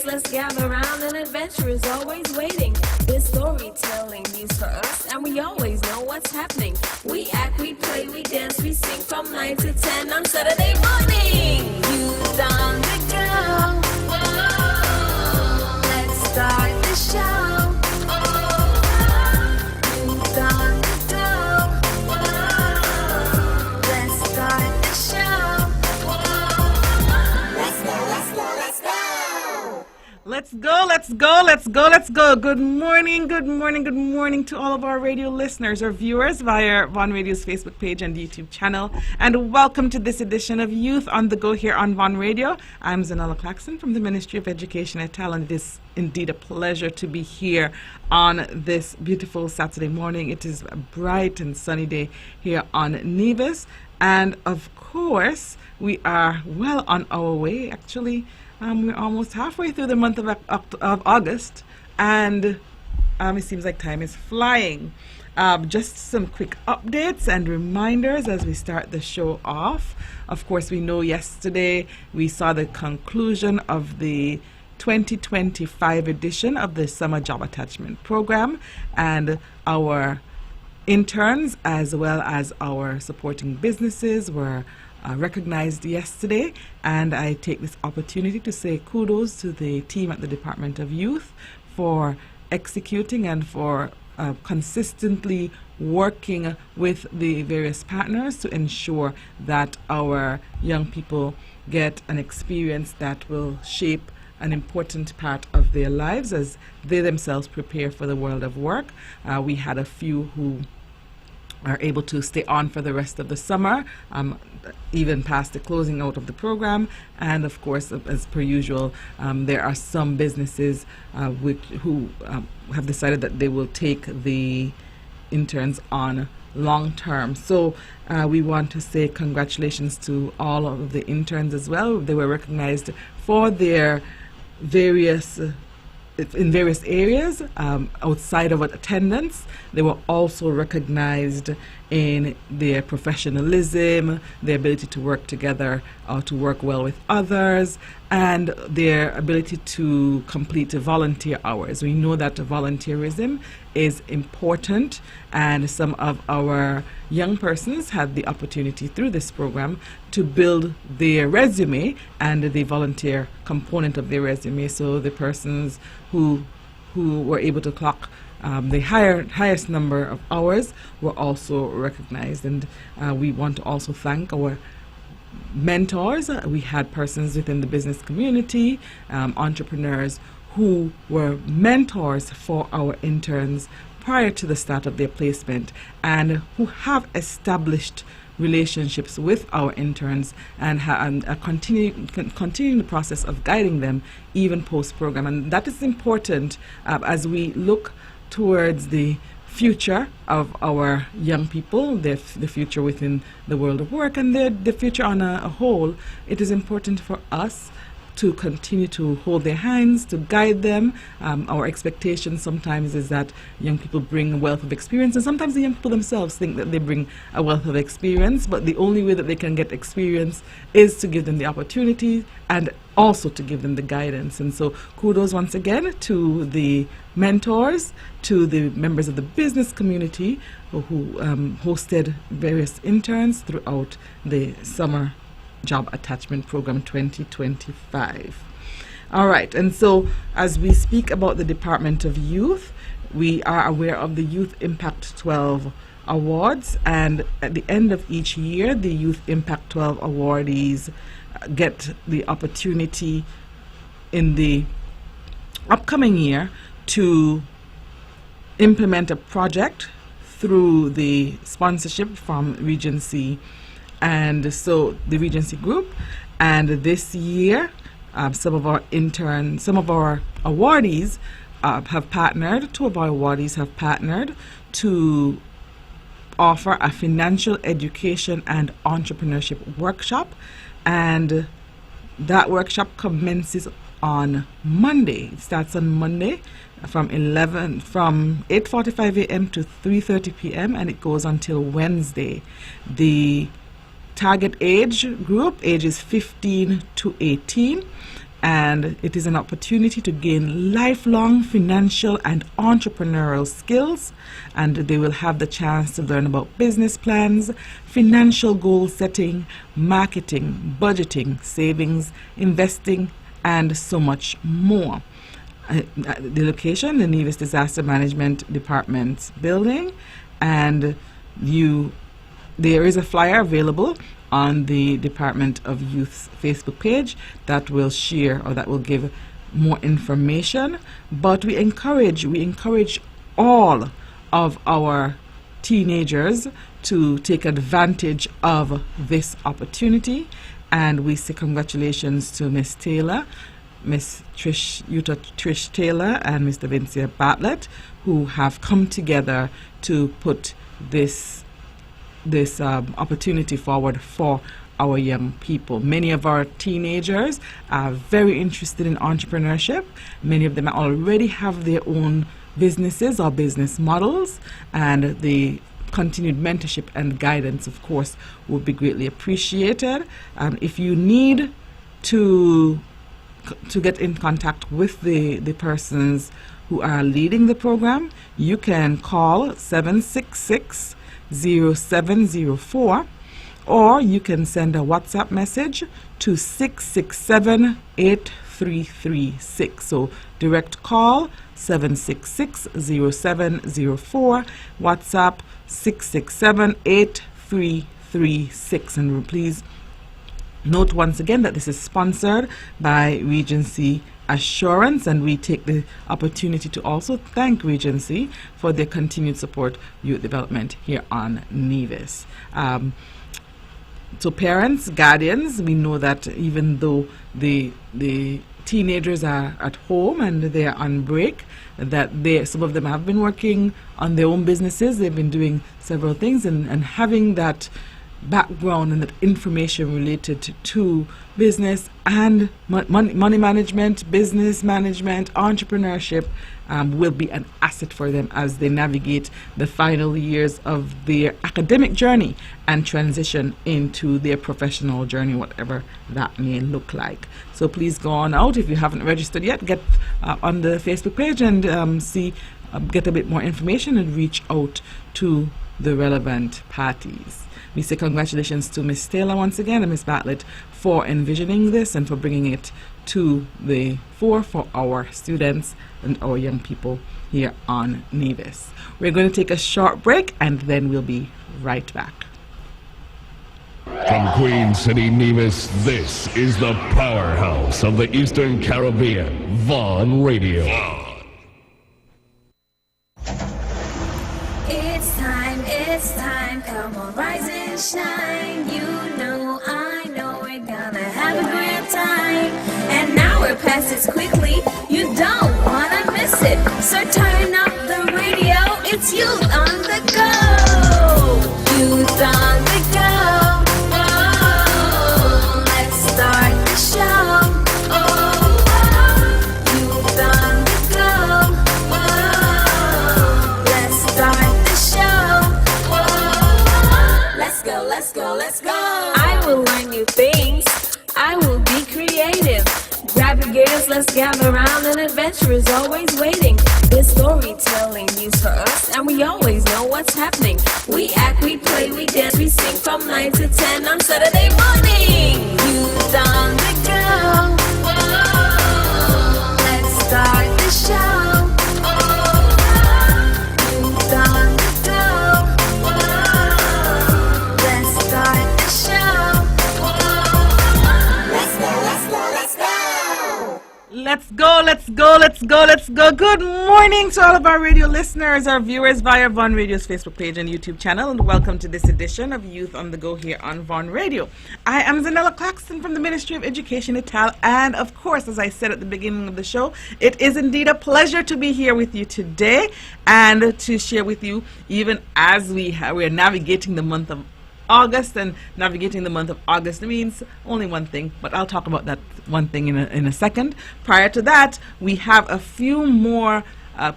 place, let's gather round. An adventure is always waiting. This storytelling news for us, and we always know what's happening. We act, we play, we dance, we sing from 9 to 10 on Saturday morning. Youth on the go. Let's start the show. Youth on the go. Let's start the show. Let's go, let's go, let's go. Let's go, let's go, let's go, let's go. Good morning, good morning, good morning to all of our radio listeners or viewers via Von Radio's Facebook page and YouTube channel. And welcome to this edition of Youth on the Go here on Von Radio. I'm Zanella Claxon from the Ministry of Education and Talent. It is indeed a pleasure to be here on this beautiful Saturday morning. It is a bright and sunny day here on Nevis. And of course, we are well on our way. Actually, we're almost halfway through the month of August, and it seems like time is flying. Just some quick updates and reminders as we start the show off. Of course, we know yesterday we saw the conclusion of the 2025 edition of the Summer Job Attachment Program, and our interns as well as our supporting businesses were recognized yesterday, and I take this opportunity to say kudos to the team at the Department of Youth for executing and for consistently working with the various partners to ensure that our young people get an experience that will shape an important part of their lives as they themselves prepare for the world of work. We had a few who are able to stay on for the rest of the summer, even past the closing out of the program. And of course, as per usual, there are some businesses who have decided that they will take the interns on long term. So we want to say congratulations to all of the interns as well. They were recognized for their various in various areas outside of attendance. They were also recognized in their professionalism, their ability to work together, to work well with others, and their ability to complete volunteer hours. We know that volunteerism is important, and some of our young persons had the opportunity through this program to build their resume and the volunteer component of their resume. So the persons who were able to clock the highest number of hours were also recognized, and we want to also thank our mentors. We had persons within the business community, entrepreneurs who were mentors for our interns prior to the start of their placement, and who have established relationships with our interns and continuing the process of guiding them even post-program. And that is important as we look towards the future of our young people, the future within the world of work, and the future on a whole. It is important for us to continue to hold their hands, to guide them. Our expectation sometimes is that young people bring a wealth of experience, and sometimes the young people themselves think that they bring a wealth of experience, but the only way that they can get experience is to give them the opportunity and also to give them the guidance. And so kudos once again to the mentors, to the members of the business community who hosted various interns throughout the Summer Job Attachment Program 2025. All right, and so as we speak about the Department of Youth, we are aware of the Youth Impact 12 Awards, and at the end of each year, the Youth Impact 12 awardees get the opportunity in the upcoming year to implement a project through the sponsorship from Regency, and so the Regency Group. And this year, some of our awardees have partnered, two of our awardees have partnered to offer a financial education and entrepreneurship workshop, and that workshop commences on Monday. It starts on Monday from 8:45 a.m. to 3:30 p.m. and it goes until Wednesday. The target age group, ages 15 to 18, and it is an opportunity to gain lifelong financial and entrepreneurial skills, and they will have the chance to learn about business plans, financial goal setting, marketing, budgeting, savings, investing, and so much more. The location, the Nevis Disaster Management Department building, and there is a flyer available on the Department of Youth's Facebook page that will share, or that will give more information. But we encourage all of our teenagers to take advantage of this opportunity, and we say congratulations to Miss Taylor, Miss Trish Taylor, and Mr. Vincia Bartlett, who have come together to put this opportunity forward for our young people. Many of our teenagers are very interested in entrepreneurship. Many of them already have their own businesses or business models, and the continued mentorship and guidance, of course, would be greatly appreciated. If you need to get in contact with the persons who are leading the program, you can call 766-0704, or you can send a WhatsApp message to 667-8336. So direct call 766-0704, WhatsApp 667-8336. And please note once again that this is sponsored by Regency Assurance, and we take the opportunity to also thank Regency for their continued support youth development here on Nevis. So parents, guardians, we know that even though the teenagers are at home and they are on break, that some of them have been working on their own businesses. They've been doing several things, and having that background and that information related to business and money management, business management, entrepreneurship will be an asset for them as they navigate the final years of their academic journey and transition into their professional journey, whatever that may look like. So please go on out. If you haven't registered yet, get on the Facebook page and get a bit more information and reach out to the relevant parties. We say congratulations to Miss Taylor once again and Miss Bartlett for envisioning this and for bringing it to the fore for our students and our young people here on Nevis. We're going to take a short break and then we'll be right back. From Queen City, Nevis, this is the powerhouse of the Eastern Caribbean, Vaughan Radio. It's time, come on, rise and shine. You know, I know we're gonna have a great time. And now we're past it quickly, you don't wanna miss it. So turn up the radio, it's Youth on the Go. Youth on the Go. Oh, let's start the show. Youth on the Go. Oh, let's start the show. Let's go. I will learn new things. I will be creative. Grab your gears, let's gather around. An adventure is always waiting. This storytelling news for us, and we always know what's happening. We act, we play, we dance, we sing from 9 to 10 on Saturday morning. Youth on the Go. Whoa, let's start the show. Youth on the Go. Let's go. Good morning to all of our radio listeners, our viewers via Vaughan Radio's Facebook page and YouTube channel, and welcome to this edition of Youth on the Go here on Vaughan Radio. I am Zanella Claxton from the Ministry of Education, ITAL, and of course, as I said at the beginning of the show, it is indeed a pleasure to be here with you today and to share with you, even as we are navigating the month of August, and navigating the month of August means only one thing, but I'll talk about that one thing in a second. Prior to that, we have a few more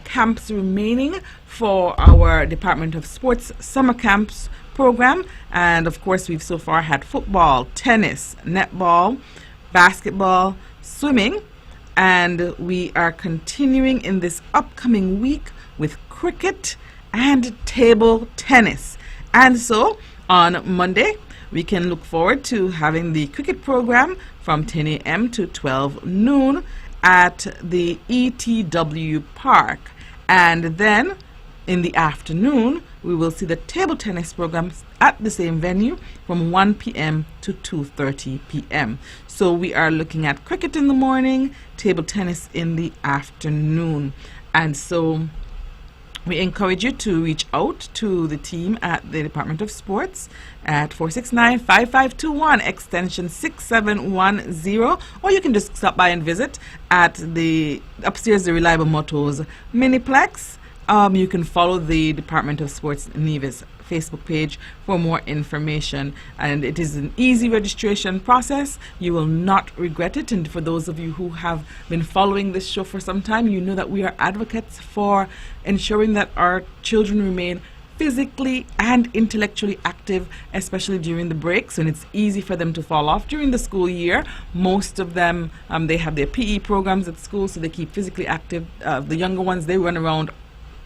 camps remaining for our Department of Sports summer camps program, and of course we've so far had football, tennis, netball, basketball, swimming, and we are continuing in this upcoming week with cricket and table tennis. And so on Monday, we can look forward to having the cricket program from 10 a.m. to 12 noon at the ETW Park. And then in the afternoon, we will see the table tennis program at the same venue from 1 p.m. to 2:30 p.m. So we are looking at cricket in the morning, table tennis in the afternoon. And so we encourage you to reach out to the team at the Department of Sports at 469-5521 extension 6710, or you can just stop by and visit at the upstairs the Reliable Motors Miniplex. You can follow the Department of Sports Nevis Facebook page for more information, and it is an easy registration process. You will not regret it. And for those of you who have been following this show for some time, you know that we are advocates for ensuring that our children remain physically and intellectually active, especially during the breaks, and it's easy for them to fall off during the school year. Most of them, they have their PE programs at school, so they keep physically active. The younger ones, they run around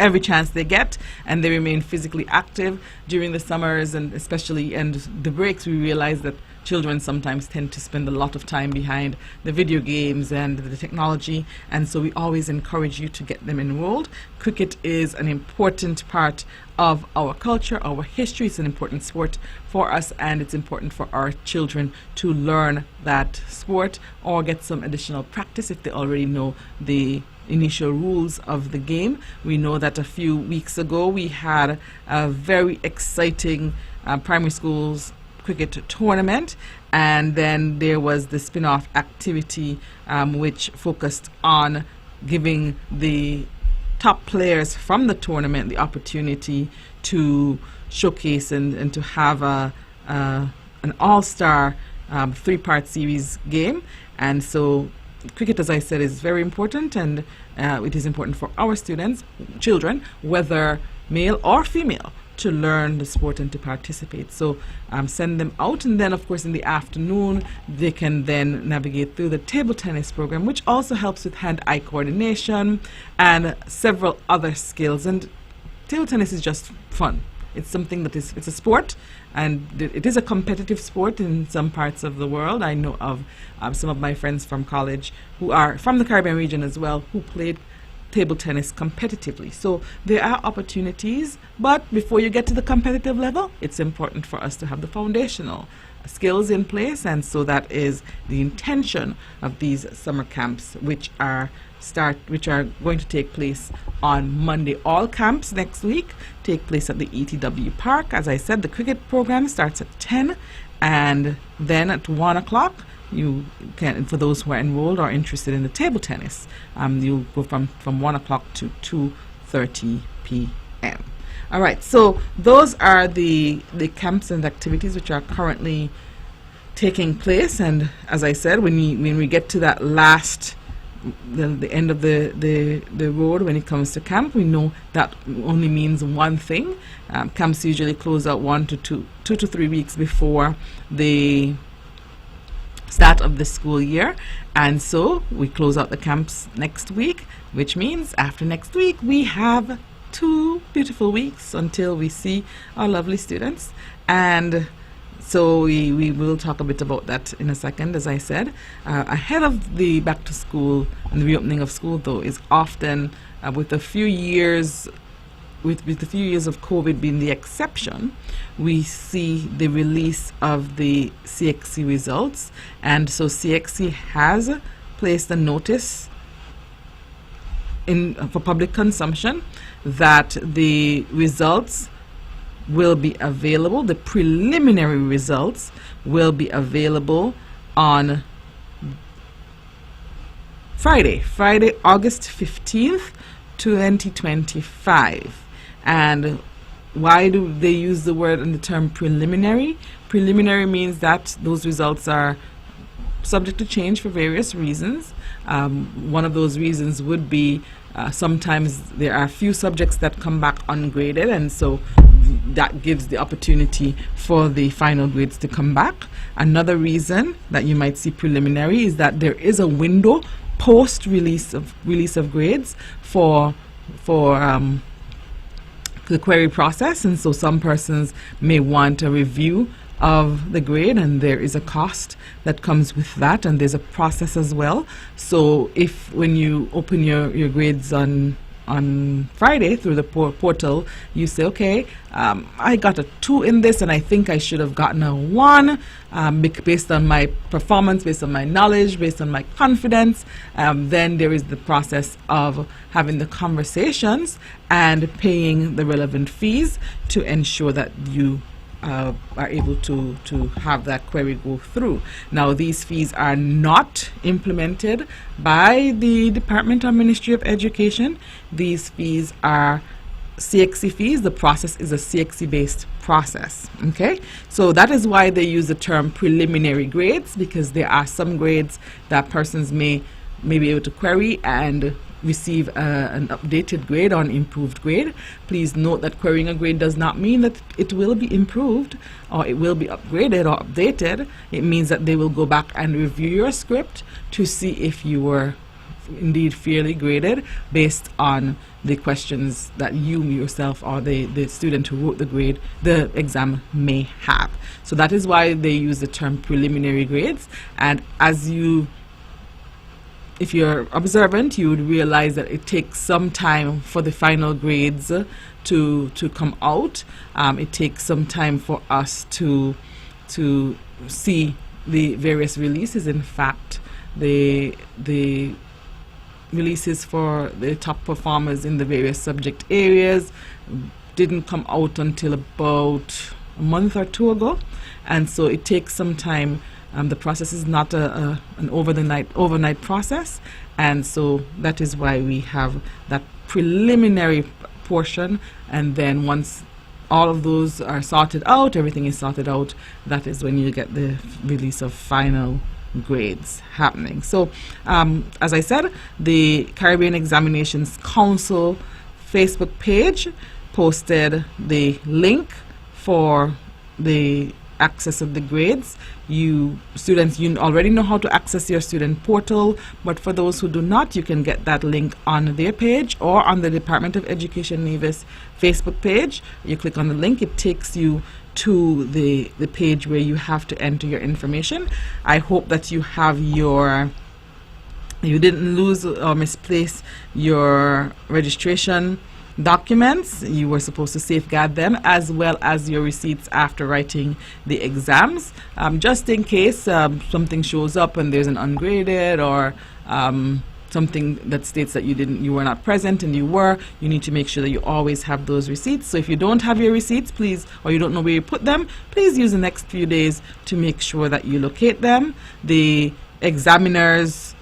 every chance they get, and they remain physically active during the summers, and especially and the breaks. We realize that children sometimes tend to spend a lot of time behind the video games and the technology, and so we always encourage you to get them enrolled. Cricket is an important part of our culture, our history. It's an important sport for us, and it's important for our children to learn that sport or get some additional practice if they already know the initial rules of the game. We know that a few weeks ago we had a very exciting primary schools cricket tournament, and then there was the spin-off activity which focused on giving the top players from the tournament the opportunity to showcase and to have an all-star three-part series game. And so cricket, as I said, is very important, and it is important for our students, children, whether male or female, to learn the sport and to participate. So send them out, and then of course in the afternoon they can then navigate through the table tennis program, which also helps with hand-eye coordination and several other skills. And table tennis is just fun. It's something that it's a sport, and it is a competitive sport in some parts of the world. I know of some of my friends from college who are from the Caribbean region as well, who played table tennis competitively. So there are opportunities, but before you get to the competitive level, it's important for us to have the foundational skills in place, and so that is the intention of these summer camps, which are going to take place on Monday. All camps next week take place at the ETW Park. As I said, the cricket program starts at 10, and then at 1 o'clock you can, for those who are enrolled or interested in the table tennis, you'll go from 1 o'clock to 2:30 p.m. All right, so those are the camps and activities which are currently taking place. And as I said, when we get to that last, the end of the road when it comes to camp, we know that only means one thing. Camps usually close out 2 to 3 weeks before the start of the school year, and so we close out the camps next week, which means after next week we have 2 beautiful weeks until we see our lovely students. And so we will talk a bit about that in a second. As I said, ahead of the back to school and the reopening of school, though, is often with a few years of COVID being the exception, we see the release of the CXC results. And so CXC has placed a notice for public consumption that the results will be available, the preliminary results will be available on Friday, August 15th, 2025. And why do they use the word and the term preliminary? Preliminary means that those results are subject to change for various reasons. One of those reasons would be sometimes there are a few subjects that come back ungraded, and so that gives the opportunity for the final grades to come back. Another reason that you might see preliminary is that there is a window post release of grades for the query process, and so some persons may want a review of the grade, and there is a cost that comes with that, and there's a process as well. So if when you open your grades on Friday through the portal, you say, okay, I got a 2 in this and I think I should have gotten a 1 based on my performance, based on my knowledge, based on my confidence, then there is the process of having the conversations and paying the relevant fees to ensure that you are able to have that query go through. Now, these fees are not implemented by the Department or Ministry of Education. These fees are CXC fees. The process is a CXC based process. Okay, so that is why they use the term preliminary grades, because there are some grades that persons may be able to query and receive an updated grade or an improved grade. Please note that querying a grade does not mean that it will be improved or it will be upgraded or updated. It means that they will go back and review your script to see if you were indeed fairly graded based on the questions that you yourself or the student who wrote the exam may have. So that is why they use the term preliminary grades. And if you're observant, you would realize that it takes some time for the final grades to come out. It takes some time for us to see the various releases. In fact, the releases for the top performers in the various subject areas didn't come out until about a month or 2 ago, and so it takes some time. The process is not an overnight process, and so that is why we have that preliminary portion, and then once all of those are sorted out, everything is sorted out, that is when you get the release of final grades happening. So as I said, the Caribbean Examinations Council Facebook page posted the link for the access of the grades. You students, you already know how to access your student portal, but for those who do not, you can get that link on their page or on the Department of Education Nevis Facebook page. You click on the link, it takes you to the page where you have to enter your information. I hope that you have you didn't lose or misplace your registration documents. You were supposed to safeguard them, as well as your receipts after writing the exams, just in case something shows up and there's an ungraded or something that states that you were not present and you need to make sure that you always have those receipts. So if you don't have your receipts, please, or you don't know where you put them, please use the next few days to make sure that you locate them. The examiners,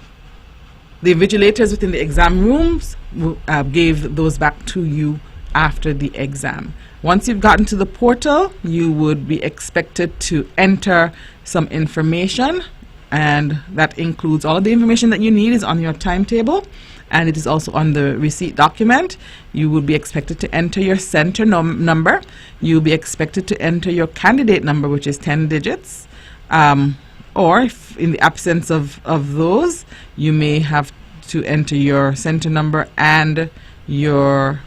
the invigilators within the exam rooms gave those back to you after the exam. Once you've gotten to the portal, you would be expected to enter some information, and that includes all of the information that you need is on your timetable, and it is also on the receipt document. You will be expected to enter your center number. You'll be expected to enter your candidate number, which is 10 digits. Or if in the absence of those, you may have to enter your center number and your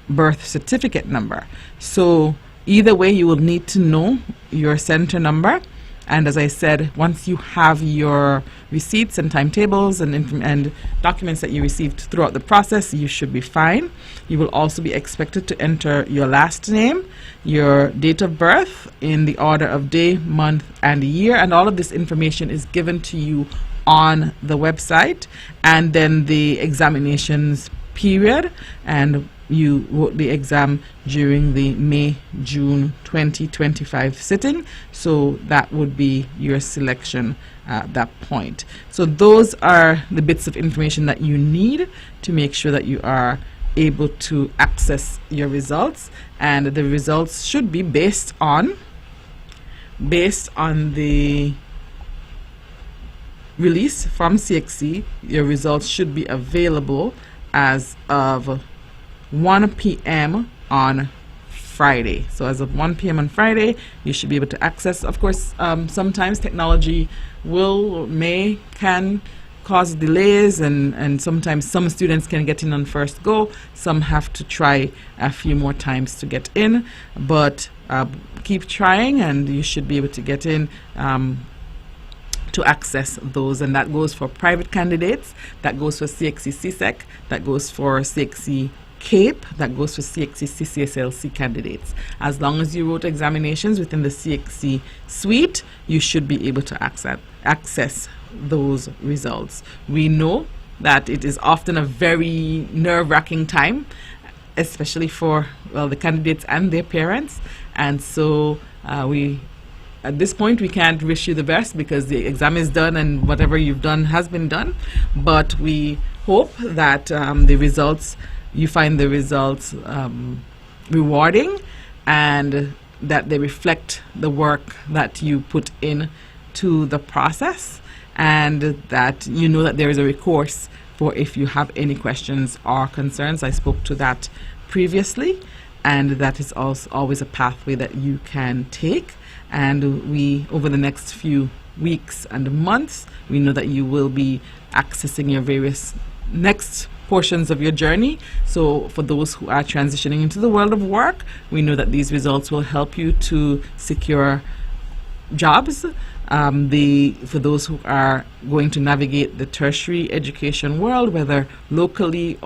birth certificate number. So either way, you will need to know your center number. And as I said, once you have your receipts and timetables and documents that you received throughout the process, you should be fine. You will also be expected to enter your last name, your date of birth in the order of day, month, and year, and all of this information is given to you on the website. And then the examinations period, and you wrote the exam during the May-June 2025 sitting, so that would be your selection at that point. So those are the bits of information that you need to make sure that you are able to access your results, and the results should be based on the release from CXC. Your results should be available as of 1 p.m. on Friday. So as of 1 p.m. on Friday, you should be able to access. Of course, sometimes technology can cause delays, and sometimes some students can get in on first go. Some have to try a few more times to get in, but keep trying and you should be able to get in to access those. And that goes for private candidates, that goes for CXC CSEC, that goes for CXC CAPE, that goes for CXC CCSLC candidates. As long as you wrote examinations within the CXC suite, you should be able to access those results. We know that it is often a very nerve-wracking time, especially for the candidates and their parents, and so at this point, we can't wish you the best because the exam is done and whatever you've done has been done. But we hope that you find the results rewarding, and that they reflect the work that you put in to the process, and that you know that there is a recourse for if you have any questions or concerns. I spoke to that previously, and that is also always a pathway that you can take. And we, over the next few weeks and months, we know that you will be accessing your various next portions of your journey. So for those who are transitioning into the world of work, we know that these results will help you to secure jobs. For those who are going to navigate the tertiary education world, whether locally,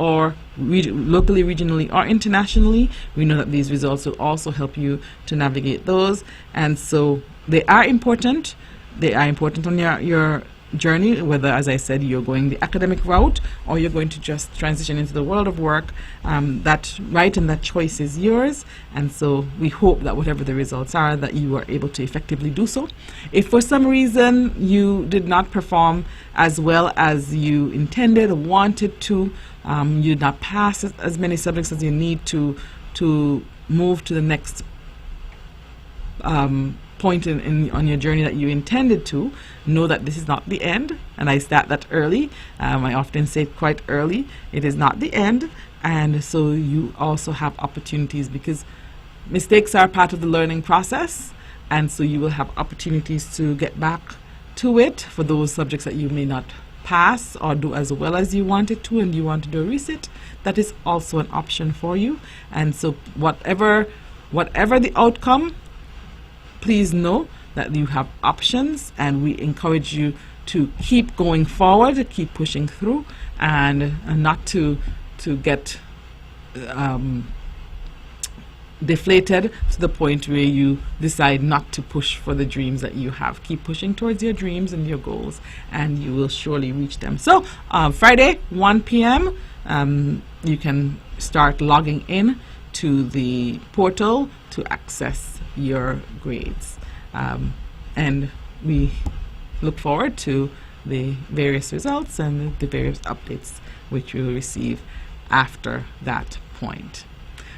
regionally, or internationally, we know that these results will also help you to navigate those. And so they are important. They are important on your journey, whether, as I said, you're going the academic route or you're going to just transition into the world of work. That right and that choice is yours, and so we hope that whatever the results are, that you are able to effectively do so. If for some reason you did not perform as well as you intended or wanted to, you did not pass as many subjects as you need to move to the next point on your journey that you intended to, know that this is not the end. And I start that early. I often say it quite early. It is not the end. And so you also have opportunities, because mistakes are part of the learning process. And so you will have opportunities to get back to it for those subjects that you may not pass or do as well as you wanted to, and you want to do a resit. That is also an option for you. And so whatever the outcome, please know that you have options, and we encourage you to keep going forward, keep pushing through, and not to get deflated to the point where you decide not to push for the dreams that you have. Keep pushing towards your dreams and your goals, and you will surely reach them. So Friday, 1 p.m., you can start logging in to the portal to access your grades, and we look forward to the various results and the various updates which we will receive after that point.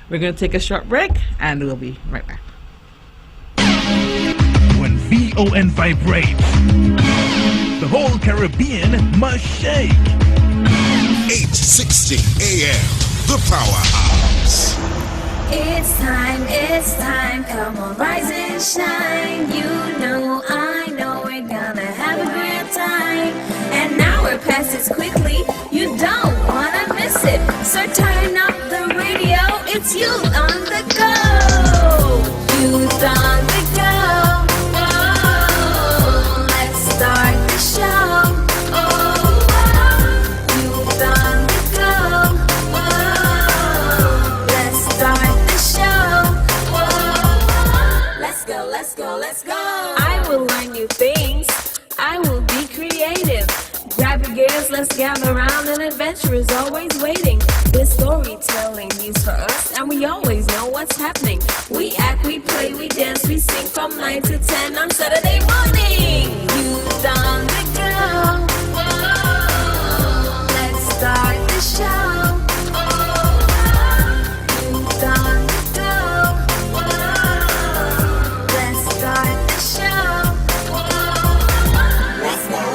We're going to take a short break, and we'll be right back. When VON vibrates, the whole Caribbean must shake. 860 AM, the Powerhouse. It's time, come on, rise and shine. You know, I know we're gonna have a great time. And now we're past this quickly, you don't wanna miss it. So turn up the radio, it's Youth on the Go. Youth on the Go. Oh, let's start the show. Let's go. I will learn new things. I will be creative. Grab your gears, let's gather around. An adventure is always waiting. This storytelling news for us, and we always know what's happening. We act, we play, we dance, we sing from 9 to 10 on Saturday morning. Youth on the go. Whoa. Let's start the show. Youth on the go. Whoa. Let's start the show. Let's go.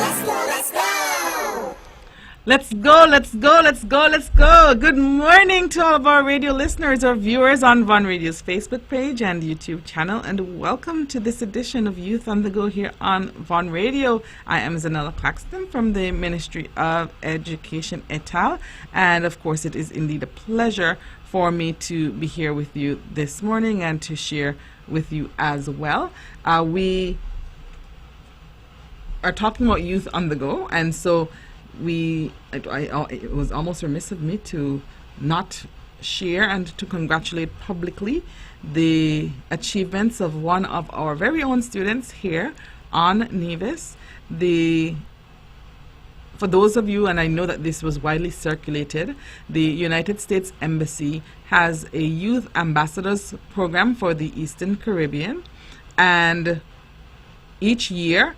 Let's go, let's go, let's go, let's go. Good morning to all of our radio listeners or viewers on Von Radio's Facebook page and YouTube channel, and welcome to this edition of Youth on the Go here on Von Radio. I am Zanella Claxton from the Ministry of Education et al. And of course, it is indeed a pleasure for me to be here with you this morning and to share with you as well. We are talking about youth on the go, and so it was almost remiss of me to not share and to congratulate publicly the achievements of one of our very own students here on Nevis. For those of you, and I know that this was widely circulated, the United States Embassy has a Youth Ambassadors program for the Eastern Caribbean, and each year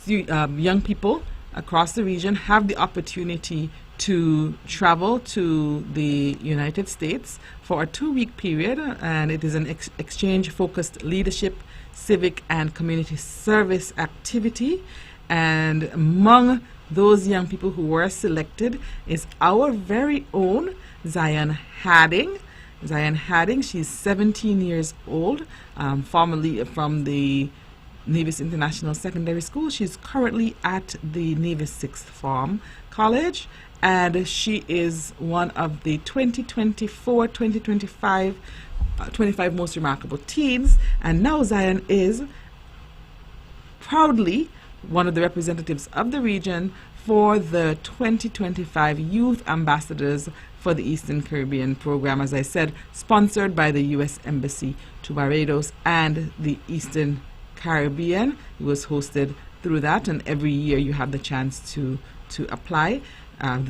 young people across the region have the opportunity to travel to the United States for a 2-week period, and it is an exchange-focused leadership, civic, and community service activity. And among those young people who were selected is our very own Zion Hadding. Zion Hadding, she's 17 years old, formerly from the Nevis International Secondary School. She's currently at the Nevis Sixth Form College, and she is one of the 2024-2025 25 most remarkable teens. And now Zion is proudly one of the representatives of the region for the 2025 Youth Ambassadors for the Eastern Caribbean program, as I said, sponsored by the U.S. Embassy to Barbados and the Eastern Caribbean. It was hosted through that, and every year you have the chance to apply.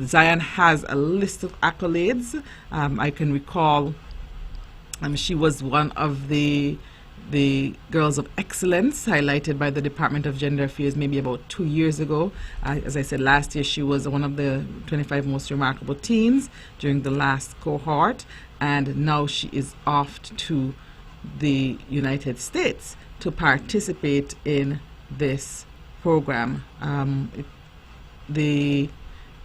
Zion has a list of accolades. I can recall she was one of the Girls of Excellence highlighted by the Department of Gender Affairs maybe about 2 years ago. As I said, last year she was one of the 25 most remarkable teens during the last cohort, and now she is off to the United States to participate in this program. The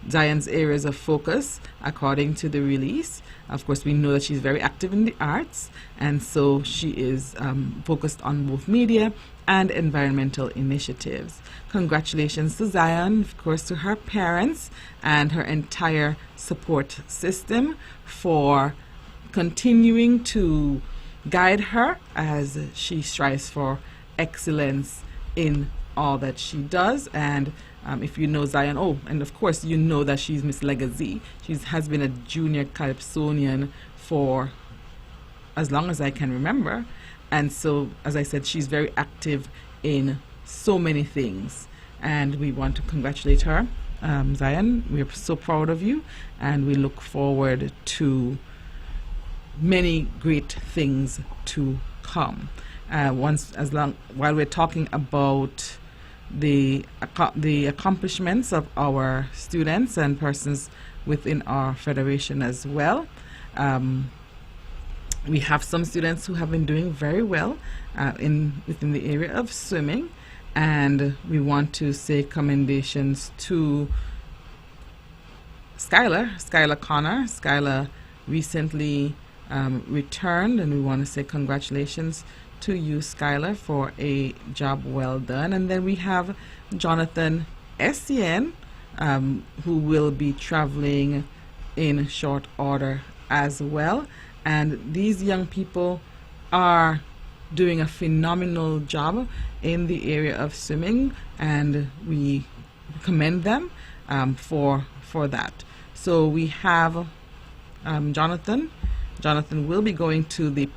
Zion's areas of focus, according to the release, of course, we know that she's very active in the arts, and so she is focused on both media and environmental initiatives. Congratulations to Zion, of course, to her parents and her entire support system for continuing to guide her as she strives for excellence in all that she does. And if you know Zion, and of course you know that she's Miss Legacy. She has been a junior calypsonian for as long as I can remember, and so, as I said, she's very active in so many things, and we want to congratulate her. Zion, we're so proud of you, and we look forward to many great things to come. While we're talking about the accomplishments of our students and persons within our federation as well, we have some students who have been doing very well within the area of swimming, and we want to say commendations to Skylar Connor. Skylar recently returned, and we want to say congratulations to you, Skylar, for a job well done. And then we have Jonathan Essien, who will be traveling in short order as well. And these young people are doing a phenomenal job in the area of swimming, and we commend them for that. So we have Jonathan. Jonathan will be going to the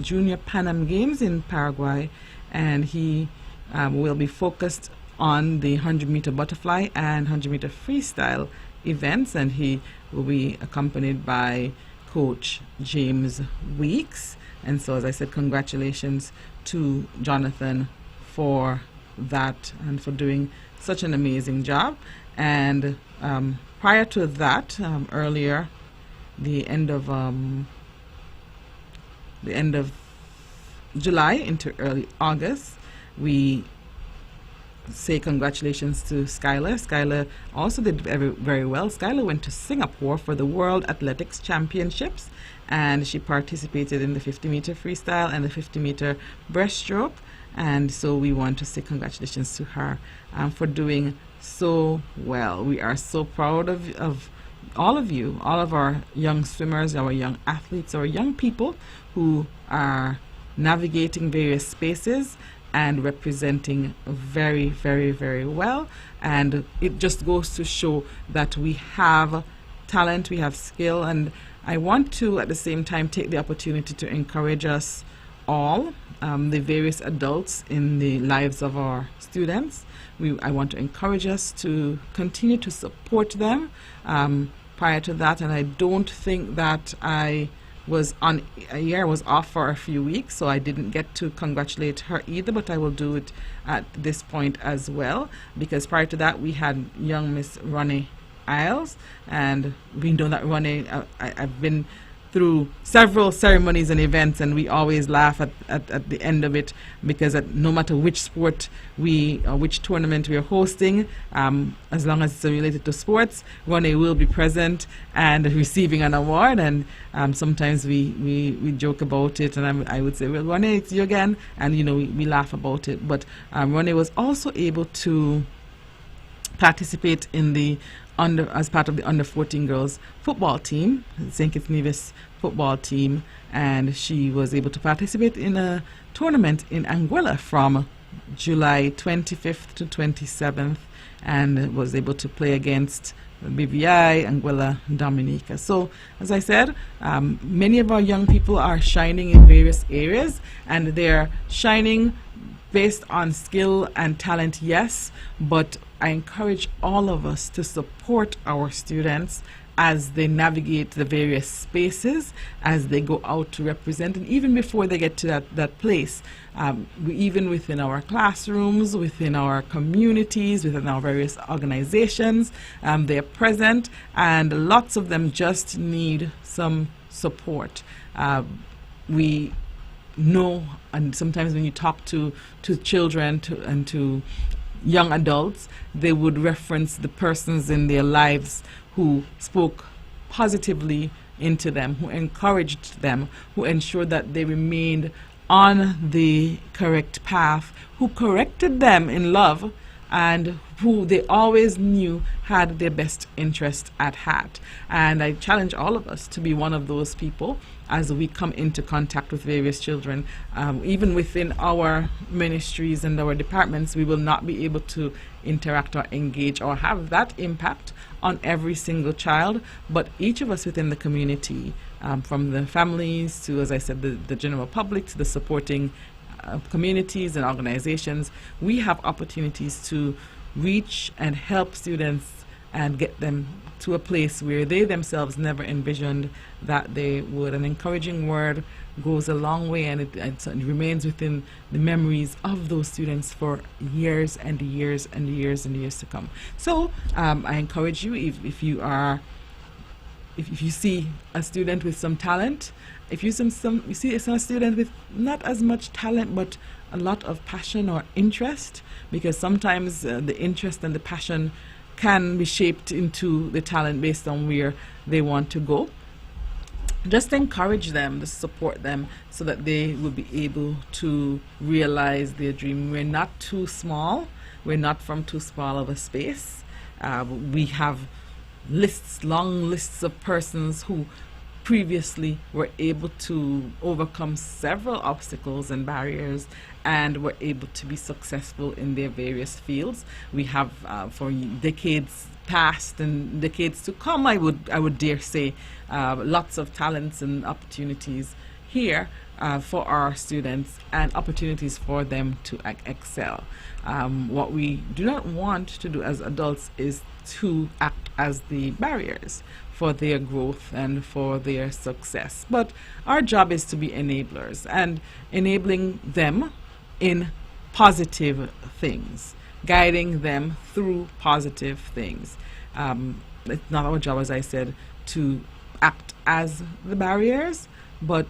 Junior Pan Am Games in Paraguay, and he will be focused on the 100-meter butterfly and 100-meter freestyle events, and he will be accompanied by Coach James Weeks. And so, as I said, congratulations to Jonathan for that and for doing such an amazing job. And prior to that, earlier, the end of July into early August, we say congratulations to Skylar. Skylar also did very, very well. Skylar went to Singapore for the World Athletics Championships, and she participated in the 50-meter freestyle and the 50-meter breaststroke. And so we want to say congratulations to her for doing so well. We are so proud of all of you, all of our young swimmers, our young athletes, our young people who are navigating various spaces and representing very, very, very well. And it just goes to show that we have talent, we have skill, and I want to at the same time take the opportunity to encourage us all, the various adults in the lives of our students. I want to encourage us to continue to support them. Prior to that, and I don't think that I was on a year, was off for a few weeks, so I didn't get to congratulate her either, but I will do it at this point as well, because prior to that we had young Miss Ronnie Isles, and we know that Ronnie, I've been through several ceremonies and events, and we always laugh at the end of it, because no matter which sport which tournament we are hosting, as long as it's related to sports, Ronnie will be present and receiving an award. And sometimes we joke about it, and I would say, well, Ronnie, it's you again, and we laugh about it. But Ronnie was also able to participate in the as part of the under 14 girls football team, St. Kitts Nevis football team, and she was able to participate in a tournament in Anguilla from July 25th to 27th, and was able to play against BVI, Anguilla, Dominica. So, as I said, many of our young people are shining in various areas, and they're shining based on skill and talent, yes, but I encourage all of us to support our students as they navigate the various spaces, as they go out to represent, and even before they get to that place, even within our classrooms, within our communities, within our various organizations, they're present, and lots of them just need some support. We know, and sometimes when you talk to children and to young adults, they would reference the persons in their lives who spoke positively into them, who encouraged them, who ensured that they remained on the correct path, who corrected them in love, and who they always knew had their best interest at heart. And I challenge all of us to be one of those people as we come into contact with various children. Even within our ministries and our departments, we will not be able to interact or engage or have that impact on every single child, but each of us within the community, from the families to, as I said, the general public, to the supporting communities and organizations, we have opportunities to reach and help students and get them to a place where they themselves never envisioned that they would. An encouraging word goes a long way, and it remains within the memories of those students for years and years and years and years to come. So I encourage you, if you see a student with some talent, if you see a student with not as much talent but a lot of passion or interest, because sometimes the interest and the passion can be shaped into the talent based on where they want to go, just encourage them, to support them so that they will be able to realize their dream. We're not too small. We're not from too small of a space. We have long lists of persons who previously were able to overcome several obstacles and barriers and were able to be successful in their various fields. We have for decades past and decades to come, I would dare say, lots of talents and opportunities here for our students, and opportunities for them to excel. What we do not want to do as adults is to act as the barriers for their growth and for their success. But our job is to be enablers, and enabling them in positive things, guiding them through positive things. It's not our job, as I said, to act as the barriers, but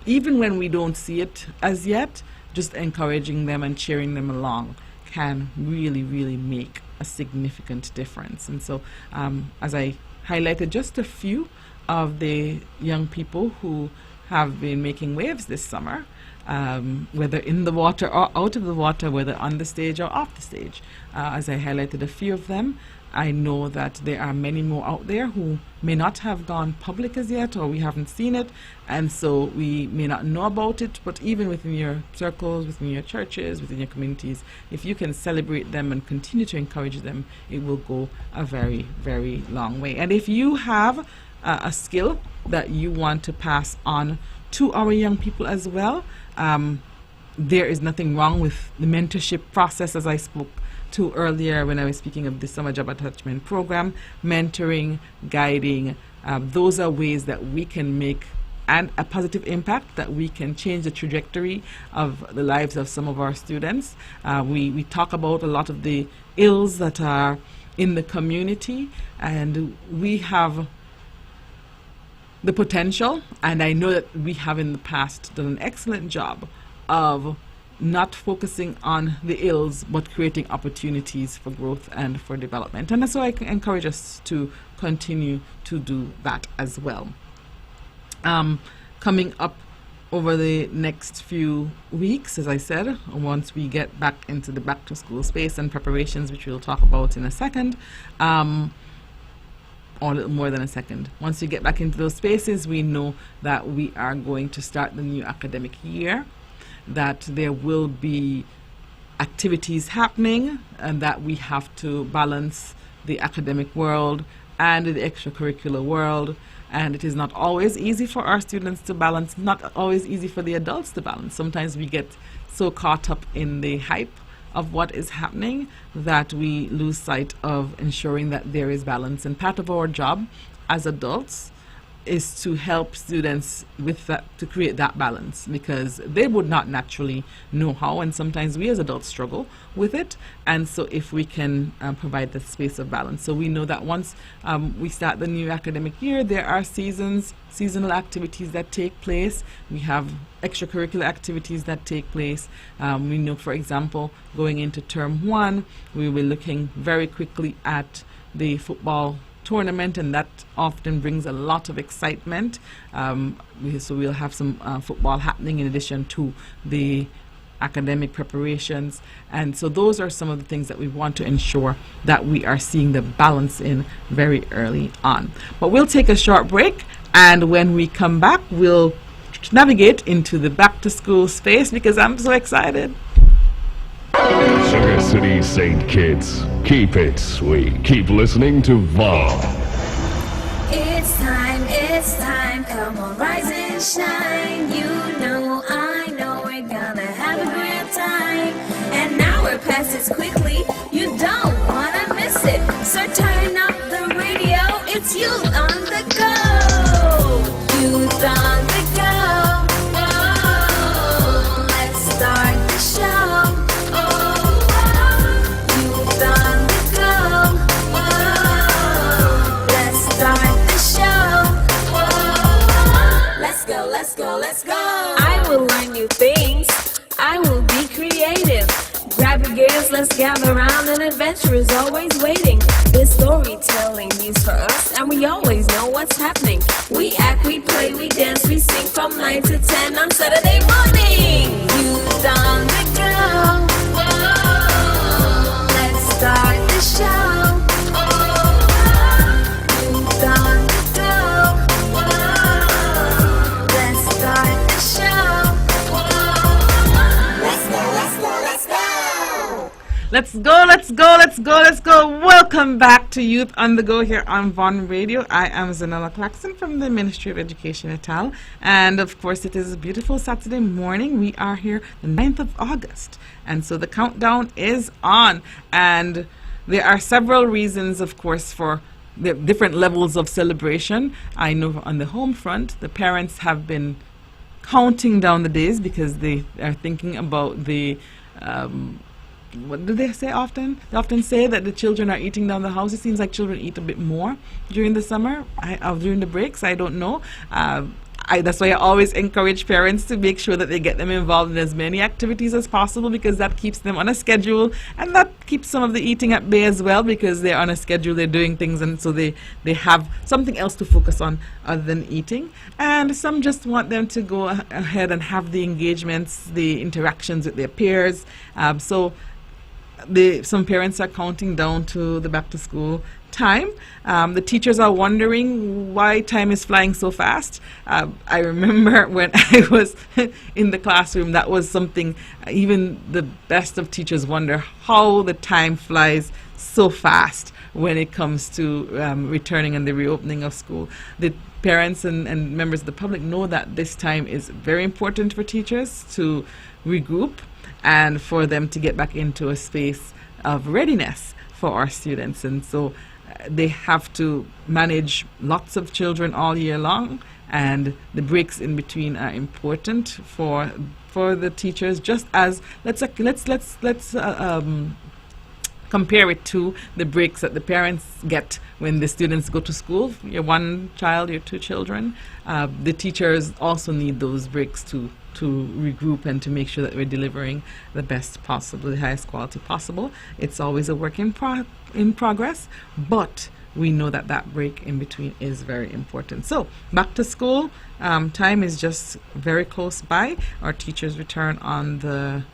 even when we don't see it as yet, just encouraging them and cheering them along can really, really make a significant difference. And so, as I highlighted just a few of the young people who have been making waves this summer, whether in the water or out of the water, whether on the stage or off the stage. As I highlighted a few of them, I know that there are many more out there who may not have gone public as yet, or we haven't seen it, and so we may not know about it. But even within your circles, within your churches, within your communities, if you can celebrate them and continue to encourage them, it will go a very, very long way. And if you have a skill that you want to pass on to our young people as well, there is nothing wrong with the mentorship process, as I spoke to earlier when I was speaking of the Summer Job Attachment Program. Mentoring, guiding, those are ways that we can make a positive impact, that we can change the trajectory of the lives of some of our students. We talk about a lot of the ills that are in the community, and we have the potential, and I know that we have in the past done an excellent job of not focusing on the ills, but creating opportunities for growth and for development. And so I encourage us to continue to do that as well. Coming up over the next few weeks, as I said, once we get back into the back to school space and preparations, which we'll talk about in a second, or a little more than a second. Once we get back into those spaces, we know that we are going to start the new academic year, that there will be activities happening, and that we have to balance the academic world and the extracurricular world. And it is not always easy for our students to balance, not always easy for the adults to balance. Sometimes we get so caught up in the hype of what is happening that we lose sight of ensuring that there is balance. And part of our job as adults is to help students with that, to create that balance, because they would not naturally know how, and sometimes we as adults struggle with it. And so if we can provide the space of balance. So we know that once we start the new academic year, there are seasonal activities that take place. We have extracurricular activities that take place. We know, for example, going into term 1, we will be looking very quickly at the football tournament, and that often brings a lot of excitement. So we'll have some football happening in addition to the academic preparations. And so those are some of the things that we want to ensure that we are seeing the balance in very early on. But we'll take a short break, and when we come back, we'll navigate into the back to school space, because I'm so excited. Sugar City St. Kitts, keep it sweet. Keep listening to Vaughn. It's time, come on, rise and shine. You know, I know we're gonna have a great time. An hour passes quickly, you don't wanna miss it. So turn up the radio, it's Youth on the Go. Youth on the Go. Oh, let's start the show. Let's go. I will learn new things. I will be creative. Grab your gears, let's gather around. An adventure is always waiting. This storytelling news for us, and we always know what's happening. We act, we play, we dance, we sing from 9 to 10 on Saturday morning. Youth on the go. Oh, let's start the show. Youth on the go. Let's go. Welcome back to Youth on the Go here on Vaughn Radio. I am Zanella Claxton from the Ministry of Education et al. And of course, it is a beautiful Saturday morning. We are here the 9th of August. And so the countdown is on. And there are several reasons, of course, for the different levels of celebration. I know on the home front, the parents have been counting down the days because they are thinking about the what do they say often? They often say that the children are eating down the house. It seems like children eat a bit more during the summer, during the breaks. I don't know. that's why I always encourage parents to make sure that they get them involved in as many activities as possible, because that keeps them on a schedule, and that keeps some of the eating at bay as well, because they're on a schedule, they're doing things, and so they have something else to focus on other than eating. And some just want them to go ahead and have the engagements, the interactions with their peers. So some parents are counting down to the back to school time. The teachers are wondering why time is flying so fast. I remember when I was in the classroom, that was something even the best of teachers wonder, how the time flies so fast when it comes to returning and the reopening of school. The parents and members of the public know that this time is very important for teachers to regroup and for them to get back into a space of readiness for our students. And so they have to manage lots of children all year long, and the breaks in between are important for the teachers. Just as let's compare it to the breaks that the parents get when the students go to school. Your one child, your two children. The teachers also need those breaks to regroup and to make sure that we're delivering the best possible, the highest quality possible. It's always a work in progress, but we know that break in between is very important. So back to school time is just very close by. Our teachers return on the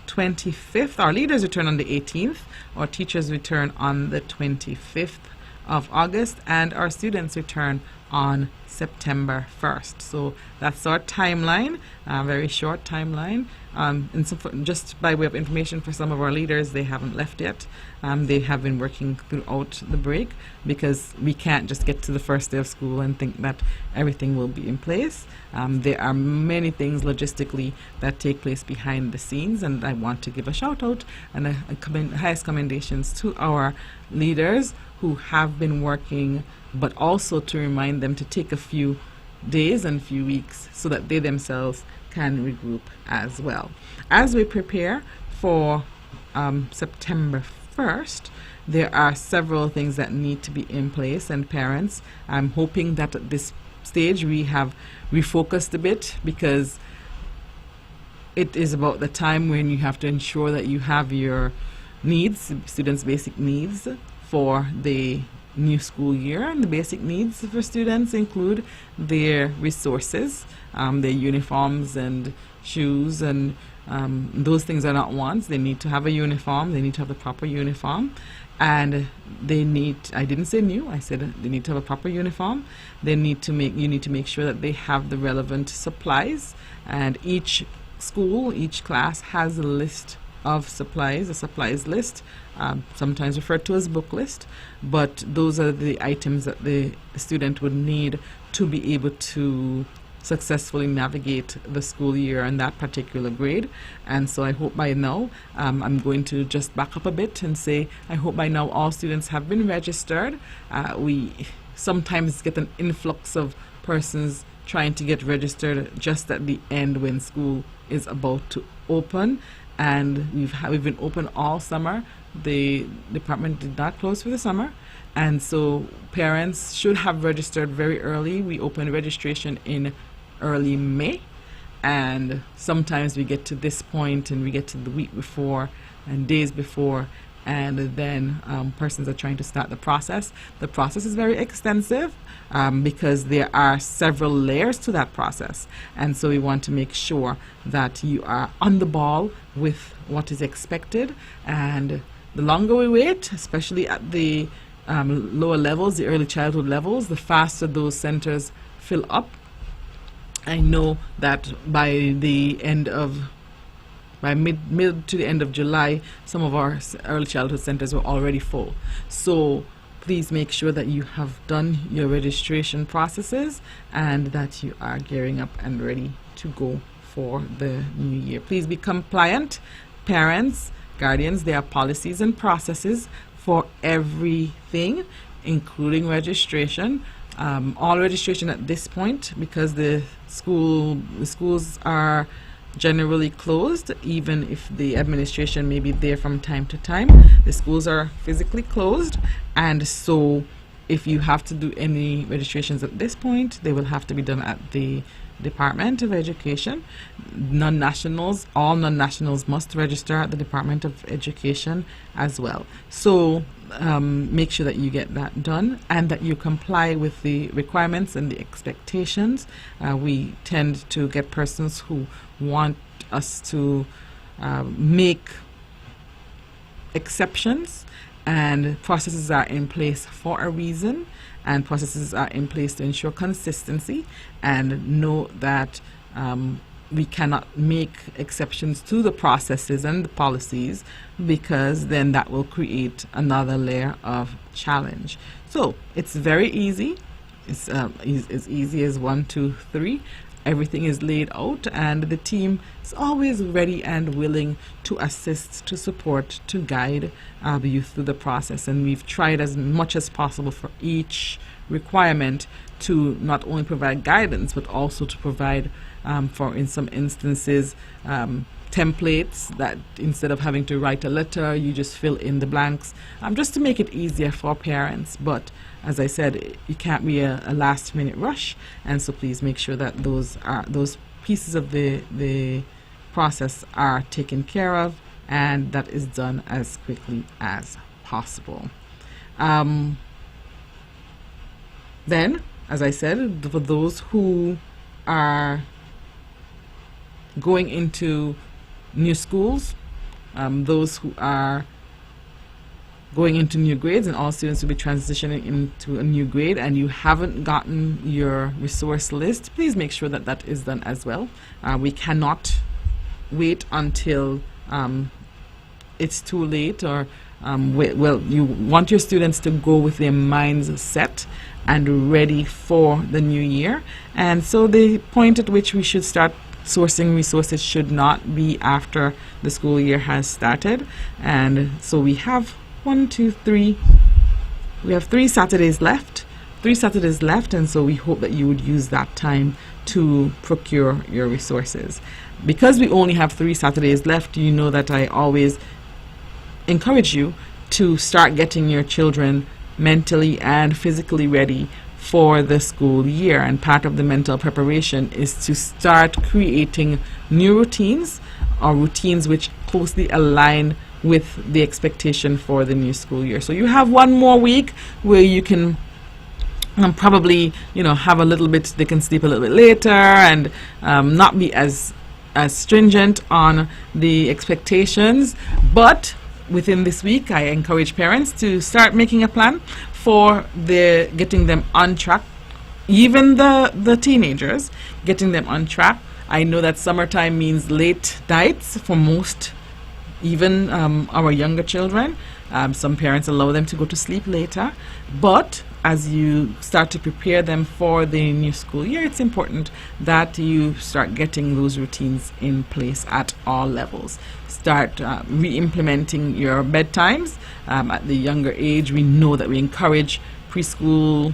25th. Our leaders return on the 18th. Our teachers return on the 25th of August, and our students return on September 1st. So that's our timeline, a very short timeline. And so just by way of information for some of our leaders, they haven't left yet. They have been working throughout the break, because we can't just get to the first day of school and think that everything will be in place. There are many things logistically that take place behind the scenes, and I want to give a shout out and highest commendations to our leaders who have been working, but also to remind them to take a few days and few weeks so that they themselves can regroup as well. As we prepare for September 1st, there are several things that need to be in place, and parents, I'm hoping that at this stage we have refocused a bit, because it is about the time when you have to ensure that you have your needs, students' basic needs for the new school year. And the basic needs for students include their resources, their uniforms and shoes, and those things are not wants. They need to have a uniform, they need to have the proper uniform, and they need, I didn't say new, I said they need to have a proper uniform. You need to make sure that they have the relevant supplies, and each school, each class has a list of supplies, a supplies list, sometimes referred to as book list, but those are the items that the student would need to be able to successfully navigate the school year in that particular grade. And so I hope by now, I'm going to just back up a bit and say, I hope by now all students have been registered. We sometimes get an influx of persons trying to get registered just at the end when school is about to open. And we've been open all summer. The department did not close for the summer, and so parents should have registered very early. We opened registration in early May, and sometimes we get to this point and we get to the week before and days before, and then persons are trying to start the process. The process is very extensive because there are several layers to that process, and so we want to make sure that you are on the ball with what is expected. And the longer we wait, especially at the lower levels, the early childhood levels, the faster those centers fill up. I know that by the end of mid to the end of July, some of our early childhood centers were already full. So please make sure that you have done your registration processes and that you are gearing up and ready to go for the new year. Please be compliant. Parents, guardians, there are policies and processes for everything, including registration. All registration at this point, because the schools are generally closed, even if the administration may be there from time to time. The schools are physically closed, and so if you have to do any registrations at this point, they will have to be done at the Department of Education. Non-nationals, all non-nationals must register at the Department of Education as well. So make sure that you get that done and that you comply with the requirements and the expectations. We tend to get persons who want us to make exceptions, and processes are in place for a reason, and processes are in place to ensure consistency, and know that we cannot make exceptions to the processes and the policies, because then that will create another layer of challenge. So it's very easy. It's as easy as 1, 2, 3. Everything is laid out, and the team is always ready and willing to assist, to support, to guide the youth through the process. And we've tried as much as possible for each requirement to not only provide guidance, but also to provide, in some instances, templates that instead of having to write a letter, you just fill in the blanks, just to make it easier for parents. But as I said, it can't be a last-minute rush, and so please make sure that those pieces of the process are taken care of, and that is done as quickly as possible. Then, as I said, for those who are going into new schools, those who are going into new grades, and all students will be transitioning into a new grade, and you haven't gotten your resource list, please make sure that that is done as well. We cannot wait until it's too late, or you want your students to go with their minds set and ready for the new year. And so the point at which we should start sourcing resources should not be after the school year has started. And so we have 1, 2, 3. We have 3 Saturdays left. 3 Saturdays left, and so we hope that you would use that time to procure your resources. Because we only have 3 Saturdays left, you know that I always encourage you to start getting your children mentally and physically ready for the school year. And part of the mental preparation is to start creating new routines, or routines which closely align with the expectation for the new school year. So you have 1 more week where you can probably, have a little bit, they can sleep a little bit later, and not be as stringent on the expectations. But within this week, I encourage parents to start making a plan for getting them on track. Even the teenagers, getting them on track. I know that summertime means late nights for most, even our younger children. Some parents allow them to go to sleep later, but as you start to prepare them for the new school year, it's important that you start getting those routines in place at all levels. Start re-implementing your bedtimes at the younger age. We know that we encourage preschoolers,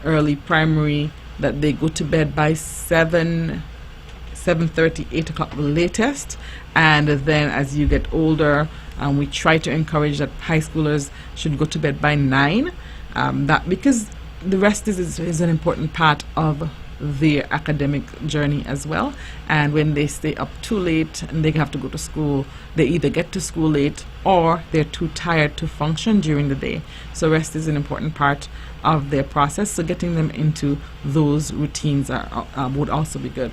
early primary, that they go to bed by 7:30, 8 o'clock the latest. And then as you get older, we try to encourage that high schoolers should go to bed by 9. That because the rest is an important part of their academic journey as well. And when they stay up too late and they have to go to school, they either get to school late or they're too tired to function during the day. So rest is an important part of their process. So getting them into those routines would also be good.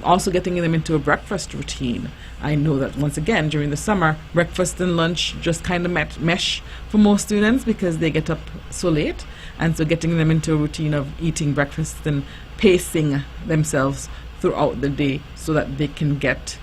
Also getting them into a breakfast routine. I know that once again during the summer, breakfast and lunch just kind of mesh for most students because they get up so late. And so getting them into a routine of eating breakfast and pacing themselves throughout the day so that they can get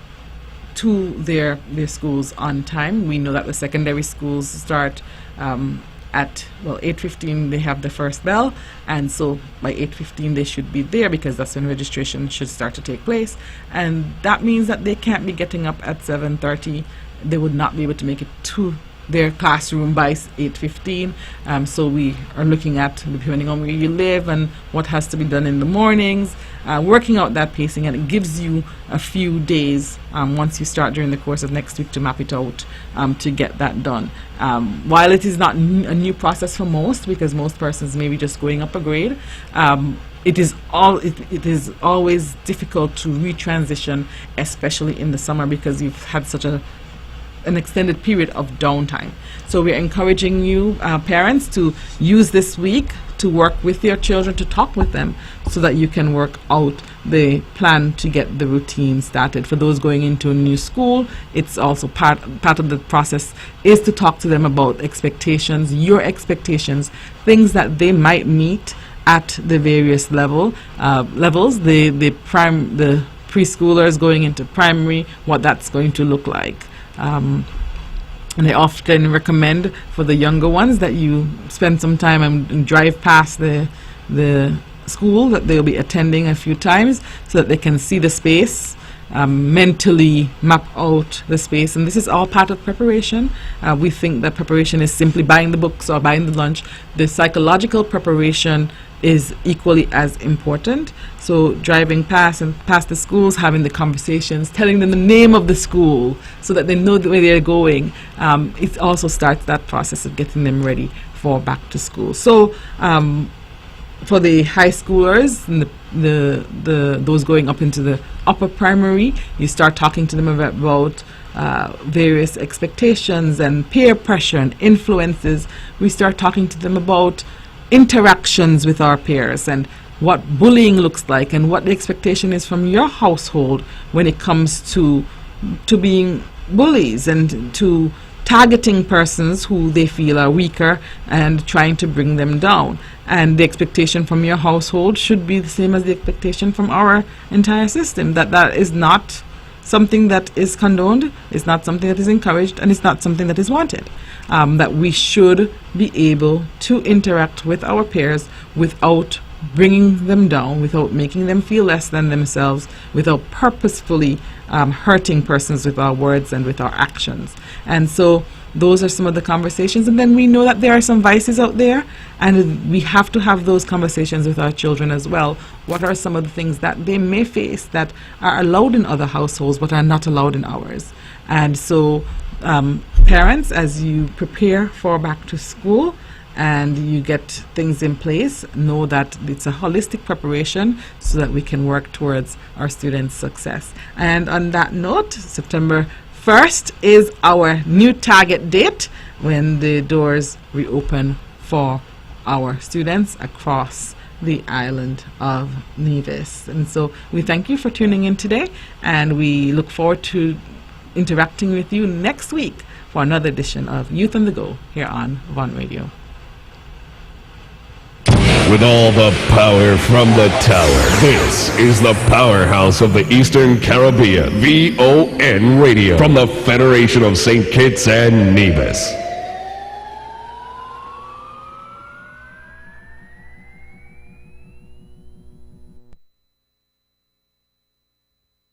to their schools on time. We know that the secondary schools start at 8:15 they have the first bell, and so by 8:15 they should be there because that's when registration should start to take place. And that means that they can't be getting up at 7:30. They would not be able to make it to their classroom by 8:15. So we are looking at, depending on where you live and what has to be done in the mornings, working out that pacing, and it gives you a few days once you start during the course of next week to map it out to get that done. While it is not a new process for most, because most persons may be just going up a grade, it is always difficult to retransition, especially in the summer, because you've had such an extended period of downtime. So we're encouraging you, parents, to use this week to work with your children, to talk with them, so that you can work out the plan to get the routine started. For those going into a new school, it's also part of the process is to talk to them about expectations, your expectations, things that they might meet at the various levels, the preschoolers going into primary, what that's going to look like. And I often recommend for the younger ones that you spend some time and drive past the school that they'll be attending a few times, so that they can see the space, mentally map out the space. And this is all part of preparation. We think that preparation is simply buying the books or buying the lunch. The psychological preparation is equally as important. So driving past the schools, having the conversations, telling them the name of the school so that they know where they're going, it also starts that process of getting them ready for back to school. So for the high schoolers and those going up into the upper primary, you start talking to them about various expectations and peer pressure and influences. We start talking to them about interactions with our peers and what bullying looks like and what the expectation is from your household when it comes to being bullies and to targeting persons who they feel are weaker and trying to bring them down. And the expectation from your household should be the same as the expectation from our entire system, that is not something that is condoned, it's not something that is encouraged, and it's not something that is wanted. That we should be able to interact with our peers without bringing them down, without making them feel less than themselves, without purposefully hurting persons with our words and with our actions. And so those are some of the conversations. And then we know that there are some vices out there, and we have to have those conversations with our children as well. What are some of the things that they may face that are allowed in other households but are not allowed in ours? And so parents, as you prepare for back to school and you get things in place, know that it's a holistic preparation so that we can work towards our students' success. And on that note, September 1st is our new target date when the doors reopen for our students across the island of Nevis. And so we thank you for tuning in today, and we look forward to interacting with you next week for another edition of Youth on the Go here on Vaughan Radio. With all the power from the tower, this is the powerhouse of the Eastern Caribbean, VON Radio, from the Federation of St. Kitts and Nevis.